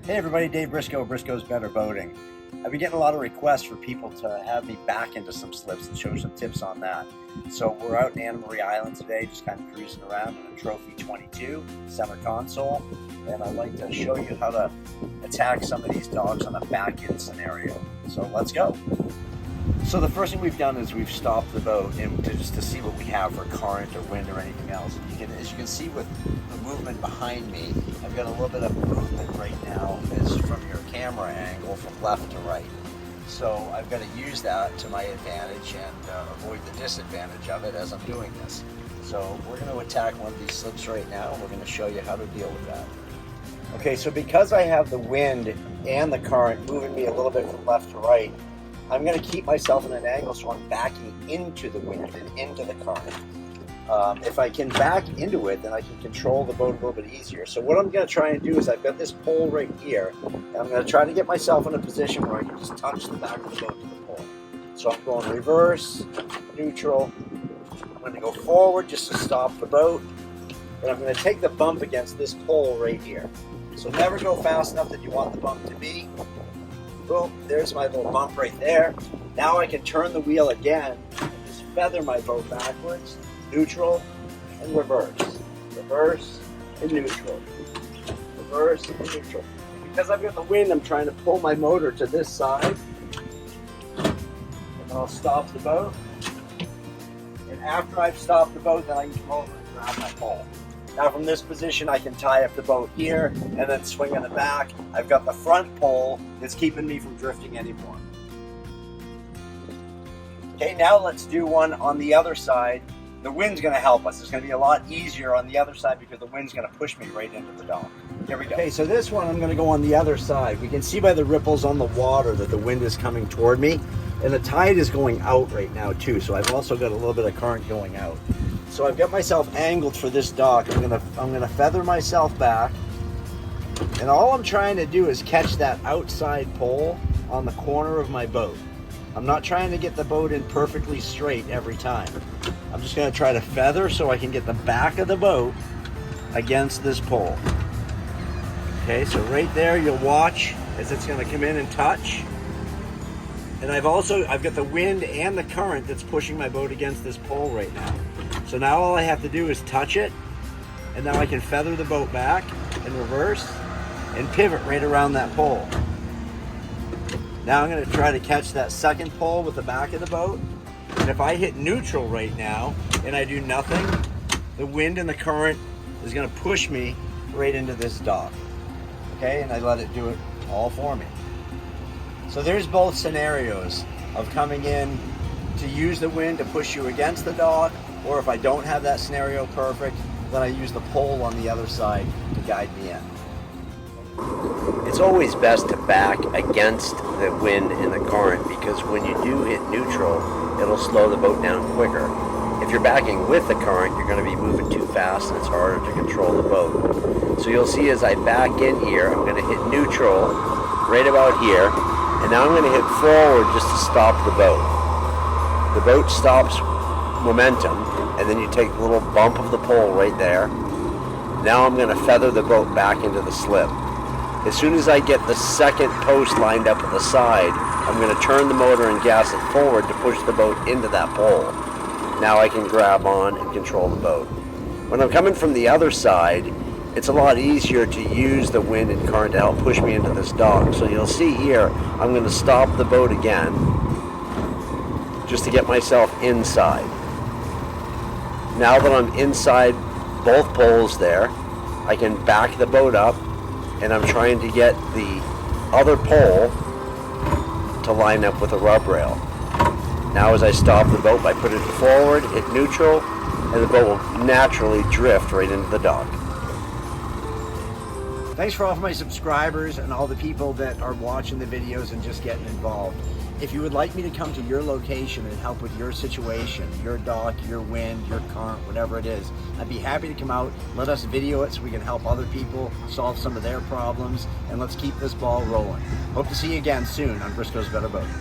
Hey everybody, Dave Briscoe, Briscoe's Better Boating. I've been getting a lot of requests for people to have me back into some slips and show some tips on that. So we're out in Anna Marie Island today, just kind of cruising around in a Trophy 22 center console. And I'd like to show you how to attack some of these dogs on a back-end scenario. So let's go. So the first thing we've done is we've stopped the boat and just to see what we have for current or wind or anything else. As you can see with the movement behind me, I've got a little bit of movement right now as from your camera angle from left to right. So I've got to use that to my advantage and avoid the disadvantage of it as I'm doing this. So we're going to attack one of these slips right now. We're going to show you how to deal with that. Okay, so because I have the wind and the current moving me a little bit from left to right, I'm going to keep myself in an angle so I'm backing into the wind and into the current. If I can back into it, then I can control the boat a little bit easier. So what I'm going to try and do is I've got this pole right here, and I'm going to try to get myself in a position where I can just touch the back of the boat to the pole. So I'm going reverse, neutral. I'm going to go forward just to stop the boat, and I'm going to take the bump against this pole right here. So never go fast enough that you want the bump to be. Boom, there's my little bump right there. Now I can turn the wheel again and just feather my boat backwards, neutral, and reverse. Reverse and neutral. Reverse and neutral. Because I've got the wind, I'm trying to pull my motor to this side. And I'll stop the boat. And after I've stopped the boat, then I can come over and grab my pole. Now from this position, I can tie up the boat here and then swing on the back. I've got the front pole that's keeping me from drifting anymore. Okay, now let's do one on the other side. The wind's going to help us. It's going to be a lot easier on the other side because the wind's going to push me right into the dock. Here we go. Okay, so this one I'm going to go on the other side. We can see by the ripples on the water that the wind is coming toward me. And the tide is going out right now too, so I've also got a little bit of current going out. So I've got myself angled for this dock. I'm gonna feather myself back, and all I'm trying to do is catch that outside pole on the corner of my boat. I'm not trying to get the boat in perfectly straight every time. I'm just gonna try to feather so I can get the back of the boat against this pole. Okay, so right there you'll watch as it's gonna come in and touch. And I've got the wind and the current that's pushing my boat against this pole right now. So now all I have to do is touch it, and now I can feather the boat back and reverse and pivot right around that pole. Now I'm going to try to catch that second pole with the back of the boat. And if I hit neutral right now and I do nothing, the wind and the current is going to push me right into this dock. Okay, and I let it do it all for me. So there's both scenarios of coming in to use the wind to push you against the dock, or if I don't have that scenario perfect, then I use the pole on the other side to guide me in. It's always best to back against the wind and the current because when you do hit neutral, it'll slow the boat down quicker. If you're backing with the current, you're going to be moving too fast and it's harder to control the boat. So you'll see as I back in here, I'm going to hit neutral right about here, and now I'm going to hit forward just to stop the boat. The boat stops momentum, and then you take the little bump of the pole right there. Now I'm going to feather the boat back into the slip. As soon as I get the second post lined up at the side, I'm going to turn the motor and gas it forward to push the boat into that pole. Now I can grab on and control the boat. When I'm coming from the other side, it's a lot easier to use the wind and current to help push me into this dock. So you'll see here, I'm going to stop the boat again just to get myself inside. Now that I'm inside both poles there, I can back the boat up, and I'm trying to get the other pole to line up with the rub rail. Now as I stop the boat, I put it forward, hit neutral, and the boat will naturally drift right into the dock. Thanks for all of my subscribers and all the people that are watching the videos and just getting involved. If you would like me to come to your location and help with your situation, your dock, your wind, your current, whatever it is, I'd be happy to come out, let us video it so we can help other people solve some of their problems, and let's keep this ball rolling. Hope to see you again soon on Briscoe's Better Boating.